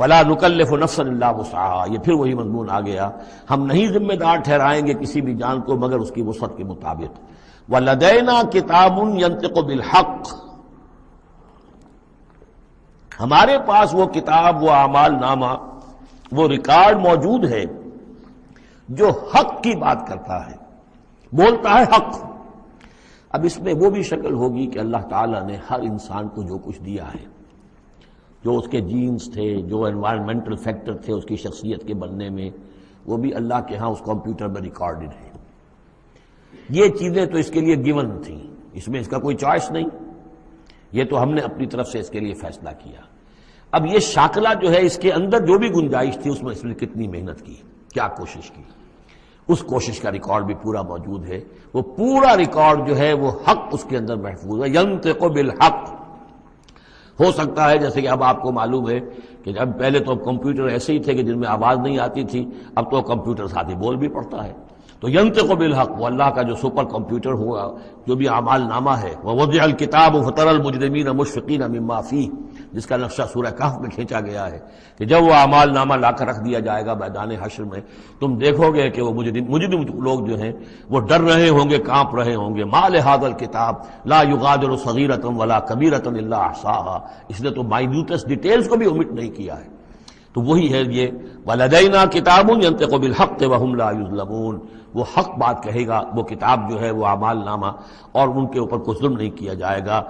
ولا نکلف نفسا الا وسعها، یہ پھر وہی مضمون آ گیا، ہم نہیں ذمہ دار ٹھہرائیں گے کسی بھی جان کو مگر اس کی وسعت کے مطابق۔ وَلَدَيْنَا كِتَابٌ يَنطِقُ بِالْحَقِّ، ہمارے پاس وہ کتاب، وہ اعمال نامہ، وہ ریکارڈ موجود ہے جو حق کی بات کرتا ہے، بولتا ہے حق۔ اب اس میں وہ بھی شکل ہوگی کہ اللہ تعالیٰ نے ہر انسان کو جو کچھ دیا ہے، جو اس کے جینز تھے، جو انوائرمنٹل فیکٹر تھے اس کی شخصیت کے بننے میں، وہ بھی اللہ کے ہاں اس کمپیوٹر میں ریکارڈڈ ہے۔ یہ چیزیں تو اس کے لیے گیون تھیں، اس میں اس کا کوئی چوائس نہیں، یہ تو ہم نے اپنی طرف سے اس کے لیے فیصلہ کیا۔ اب یہ شاکلہ جو ہے، اس کے اندر جو بھی گنجائش تھی اس میں اس نے کتنی محنت کی، کیا کوشش کی، اس کوشش کا ریکارڈ بھی پورا موجود ہے۔ وہ پورا ریکارڈ جو ہے وہ حق اس کے اندر محفوظ ہے، ینطق بالحق۔ ہو سکتا ہے جیسے کہ اب آپ کو معلوم ہے کہ جب پہلے تو کمپیوٹر ایسے ہی تھے کہ جن میں آواز نہیں آتی تھی، اب تو کمپیوٹر ساتھ ہی بول بھی پڑتا ہے، تو ینطق بالحق، وہ اللہ کا جو سپر کمپیوٹر ہوا، جو بھی اعمال نامہ ہے، ووضع الکتاب فتری المجرمین مشفقین مما فیہ، جس کا نقشہ سورہ کہف میں کھینچا گیا ہے کہ جب وہ اعمال نامہ لا کر رکھ دیا جائے گا میدان حشر میں، تم دیکھو گے کہ وہ مجرم لوگ جو ہیں وہ ڈر رہے ہوں گے، کانپ رہے ہوں گے، ما لہذا الکتاب لا یغادر صغیرۃ ولا کبیرۃ الا احصاها، اس نے تو مائنیوٹس ڈیٹیلز کو بھی اومٹ نہیں کیا ہے۔ تو وہی ہے یہ وَلَدَيْنَا كِتَابٌ يَنطِقُ بِالْحَقِّ وَهُمْ لَا يُظْلَمُونَ، وہ حق بات کہے گا، وہ کتاب جو ہے وہ اعمال نامہ، اور ان کے اوپر کوئی ظلم نہیں کیا جائے گا۔